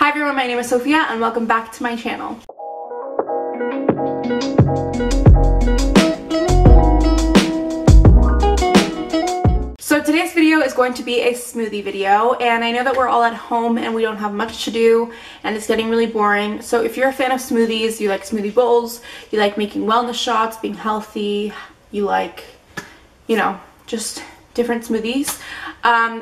Hi everyone, my name is Sophia and welcome back to my channel. So today's video is going to be a smoothie video, and I know that we're all at home and we don't have much to do and it's getting really boring. So if you're a fan of smoothies, you like smoothie bowls, you like making wellness shots, being healthy, you like, you know, just different smoothies,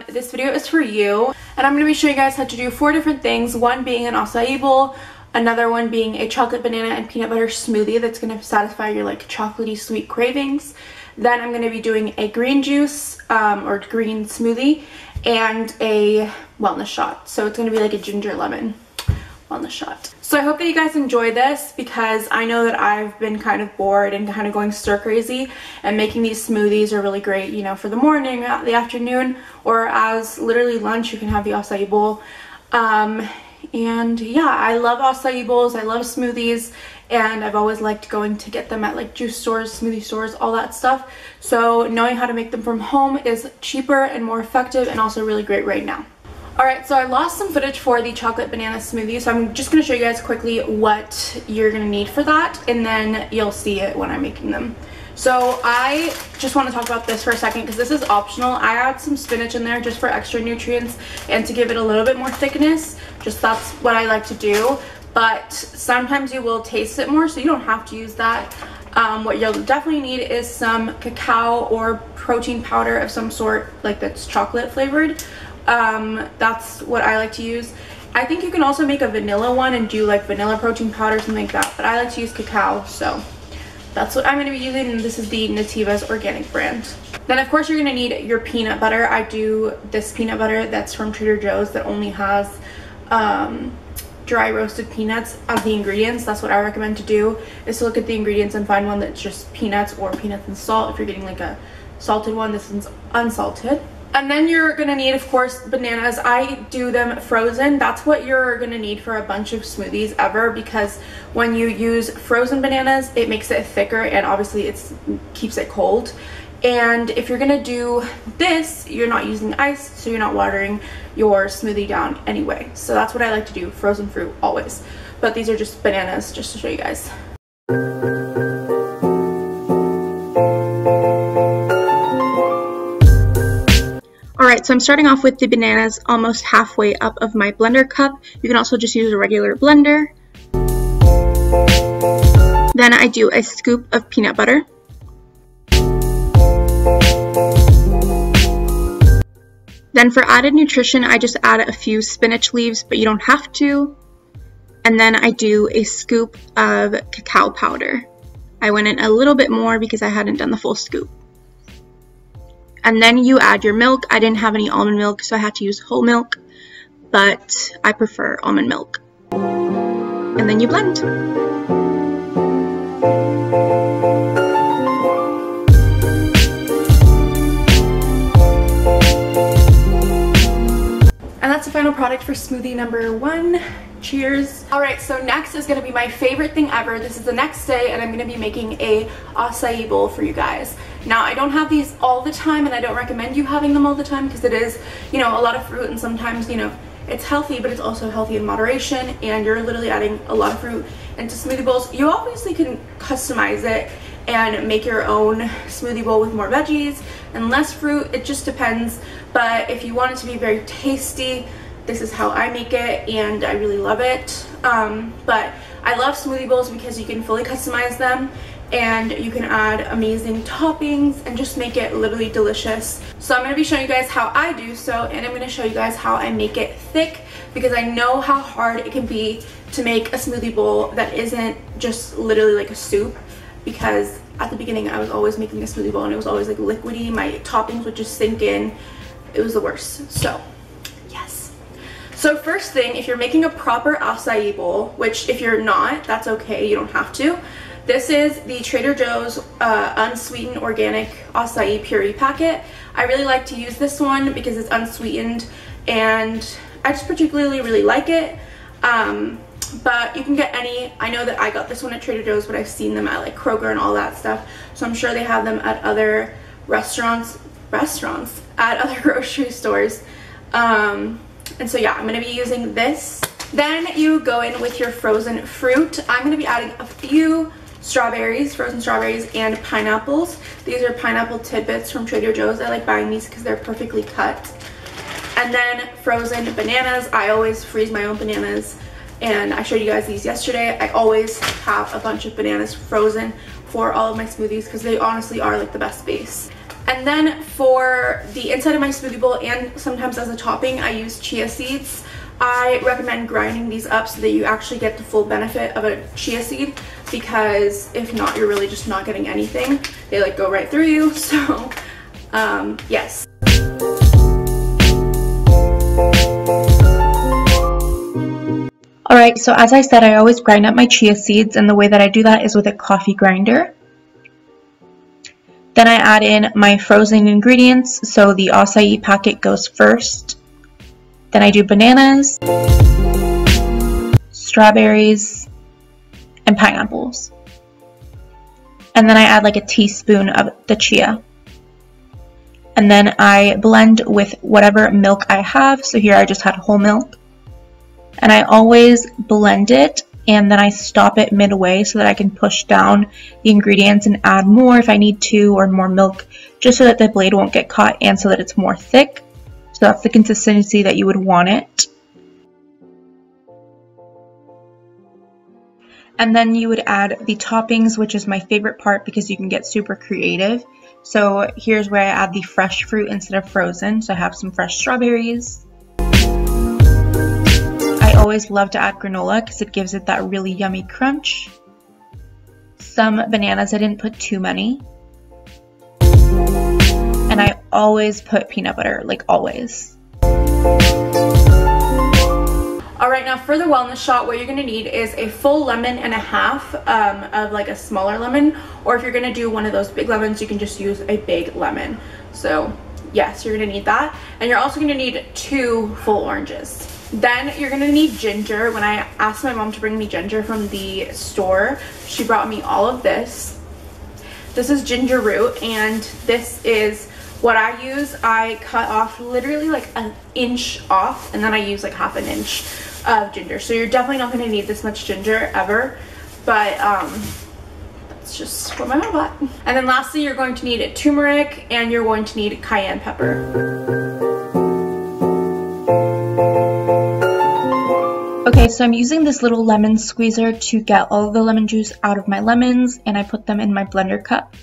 this video is for you. And I'm going to be showing you guys how to do 4 different things, one being an acai bowl, another one being a chocolate banana and peanut butter smoothie that's going to satisfy your like chocolatey sweet cravings. Then I'm going to be doing a green juice or green smoothie and a wellness shot. So it's going to be like a ginger lemon wellness shot. So I hope that you guys enjoy this, because I know that I've been kind of bored and kind of going stir crazy, and making these smoothies are really great, you know, for the morning, the afternoon, or as literally lunch. You can have the acai bowl. And yeah, I love acai bowls, I love smoothies, and I've always liked going to get them at like juice stores, smoothie stores, all that stuff. So knowing how to make them from home is cheaper and more effective, and also really great right now. Alright, so I lost some footage for the chocolate banana smoothie, so I'm just going to show you guys quickly what you're going to need for that, and then you'll see it when I'm making them. So I just want to talk about this for a second because this is optional. I add some spinach in there just for extra nutrients and to give it a little bit more thickness. Just that's what I like to do, but sometimes you will taste it more, so you don't have to use that. What you'll definitely need is some cacao or protein powder of some sort, like that's chocolate flavored. That's what I like to use. I think you can also make a vanilla one and do like vanilla protein powder, something like that, but I like to use cacao, so that's what I'm going to be using, and this is the Nativa's organic brand. Then of course you're going to need your peanut butter. I do this peanut butter that's from Trader Joe's that only has dry roasted peanuts as the ingredients. That's what I recommend to do, is to look at the ingredients and find one that's just peanuts or peanuts and salt. If you're getting like a salted one, this one's unsalted. And then you're gonna need, of course, bananas. I do them frozen. That's what you're gonna need for a bunch of smoothies ever, because when you use frozen bananas, it makes it thicker, and obviously it keeps it cold. And if you're gonna do this, you're not using ice, so you're not watering your smoothie down anyway. So that's what I like to do, frozen fruit always. But these are just bananas, just to show you guys. Alright, so I'm starting off with the bananas almost halfway up of my blender cup. You can also just use a regular blender. Then I do a scoop of peanut butter. Then for added nutrition, I just add a few spinach leaves, but you don't have to. And then I do a scoop of cacao powder. I went in a little bit more because I hadn't done the full scoop. And then you add your milk. I didn't have any almond milk, so I had to use whole milk, but I prefer almond milk. And then you blend. And that's the final product for smoothie number 1. Cheers. Alright, so next is going to be my favorite thing ever. This is the next day, and I'm going to be making a acai bowl for you guys. Now, I don't have these all the time, and I don't recommend you having them all the time, because it is, you know, a lot of fruit, and sometimes, you know, it's healthy, but it's also healthy in moderation, and you're literally adding a lot of fruit into smoothie bowls. You obviously can customize it and make your own smoothie bowl with more veggies and less fruit. It just depends, but if you want it to be very tasty, this is how I make it, and I really love it. But I love smoothie bowls because you can fully customize them, and you can add amazing toppings and just make it literally delicious. So I'm going to be showing you guys how I do so, and I'm going to show you guys how I make it thick, because I know how hard it can be to make a smoothie bowl that isn't just literally like a soup, because at the beginning I was always making a smoothie bowl and it was always like liquidy. My toppings would just sink in. It was the worst. So yes. So first thing, if you're making a proper acai bowl, which if you're not, that's okay, you don't have to. This is the Trader Joe's unsweetened organic acai puree packet. I really like to use this one because it's unsweetened, and I just particularly really like it. But you can get any. I know that I got this one at Trader Joe's, but I've seen them at like Kroger and all that stuff, so I'm sure they have them at other restaurants at other grocery stores. And so yeah, I'm going to be using this Then you go in with your frozen fruit. I'm going to be adding a few strawberries, frozen strawberries, and pineapples. These are pineapple tidbits from Trader Joe's. I like buying these because they're perfectly cut. And then frozen bananas. I always freeze my own bananas, and I showed you guys these yesterday. I always have a bunch of bananas frozen for all of my smoothies because they honestly are like the best base. And then for the inside of my smoothie bowl, and sometimes as a topping, I use chia seeds. I recommend grinding these up so that you actually get the full benefit of a chia seed, because if not, you're really just not getting anything. They like go right through you. So yes. Alright, so as I said, I always grind up my chia seeds, and the way that I do that is with a coffee grinder. Then I add in my frozen ingredients, so the acai packet goes first. Then I do bananas, strawberries, and pineapples. And then I add like a teaspoon of the chia. And then I blend with whatever milk I have. So here I just had whole milk. And I always blend it, and then I stop it midway so that I can push down the ingredients and add more if I need to, or more milk, just so that the blade won't get caught and so that it's more thick. So that's the consistency that you would want it. And then you would add the toppings, which is my favorite part because you can get super creative. So here's where I add the fresh fruit instead of frozen. So I have some fresh strawberries. I always love to add granola because it gives it that really yummy crunch. Some bananas, I didn't put too many. And I always put peanut butter, like always. Alright, now for the wellness shot, what you're going to need is a full lemon and a half of like a smaller lemon. Or if you're going to do one of those big lemons, you can just use a big lemon. So yes, you're going to need that. And you're also going to need 2 full oranges. Then you're going to need ginger. When I asked my mom to bring me ginger from the store, she brought me all of this. This is ginger root, and this is what I use. I cut off literally like an inch off, and then I use like half an inch of ginger. So you're definitely not going to need this much ginger ever, but that's just what my mom bought. And then lastly, you're going to need turmeric, and you're going to need cayenne pepper. Okay, so I'm using this little lemon squeezer to get all of the lemon juice out of my lemons, and I put them in my blender cup.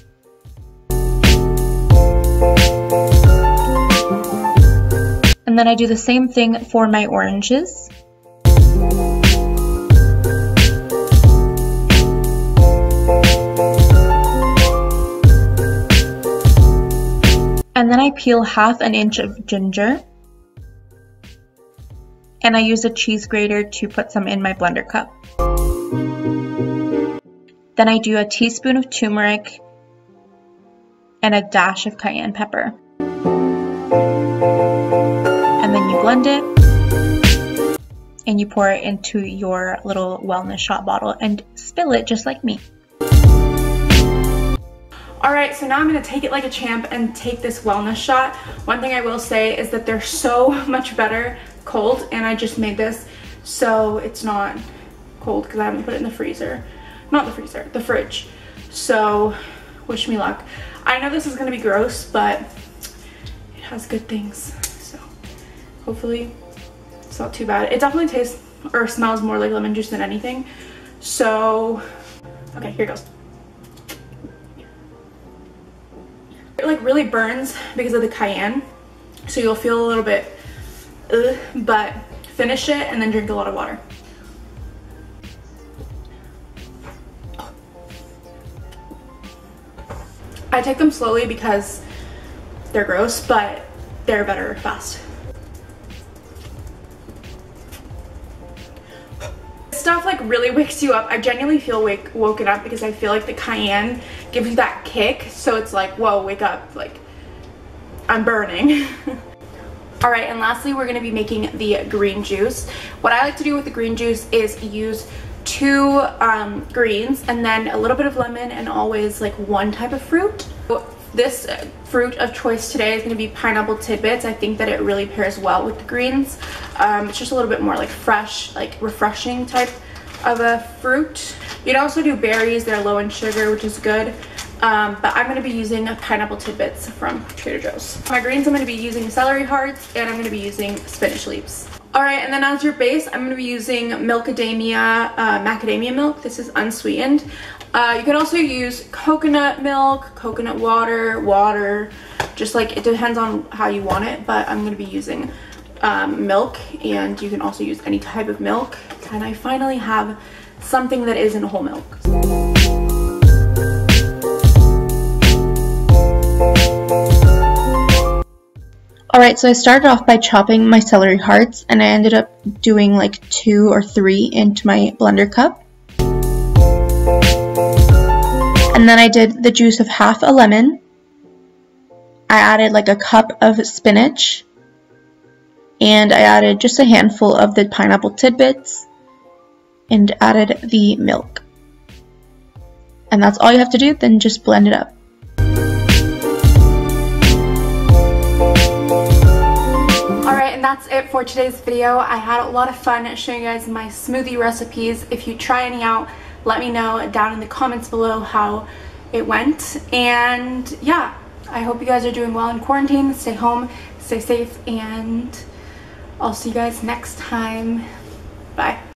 And then I do the same thing for my oranges. And then I peel half an inch of ginger. And I use a cheese grater to put some in my blender cup. Then I do a teaspoon of turmeric and a dash of cayenne pepper. And then you blend it and you pour it into your little wellness shot bottle and spill it just like me. Alright, so now I'm going to take it like a champ and take this wellness shot. One thing I will say is that they're so much better cold, and I just made this so it's not cold because I haven't put it in the freezer. Not the freezer, the fridge. So wish me luck. I know this is going to be gross, but it has good things. So hopefully it's not too bad. It definitely tastes or smells more like lemon juice than anything. So, okay, here goes. It like really burns because of the cayenne. So you'll feel a little bit but finish it and then drink a lot of water. I take them slowly because they're gross, but they're better fast. Stuff like really wakes you up. I genuinely feel woken up because I feel like the cayenne gives you that kick, so it's like, whoa, wake up, like I'm burning. All right, and lastly, we're gonna be making the green juice. What I like to do with the green juice is use 2 greens and then a little bit of lemon and always like 1 type of fruit. This fruit of choice today is going to be pineapple tidbits. I think that it really pairs well with the greens. It's just a little bit more like fresh, like refreshing type of a fruit. You can also do berries. They're low in sugar, which is good. But I'm going to be using pineapple tidbits from Trader Joe's. My greens, I'm going to be using celery hearts, and I'm going to be using spinach leaves. Alright, and then as your base, I'm going to be using macadamia milk. This is unsweetened. You can also use coconut milk, coconut water, just like it depends on how you want it, but I'm going to be using milk, and you can also use any type of milk. And I finally have something that isn't whole milk. Alright, so I started off by chopping my celery hearts, and I ended up doing like 2 or 3 into my blender cup. And then I did the juice of half a lemon. I added like a cup of spinach, and I added just a handful of the pineapple tidbits, and added the milk. And that's all you have to do, then just blend it up. That's it for today's video. I had a lot of fun showing you guys my smoothie recipes. If you try any out, let me know down in the comments below how it went. And yeah, I hope you guys are doing well in quarantine. Stay home, stay safe, and I'll see you guys next time. Bye.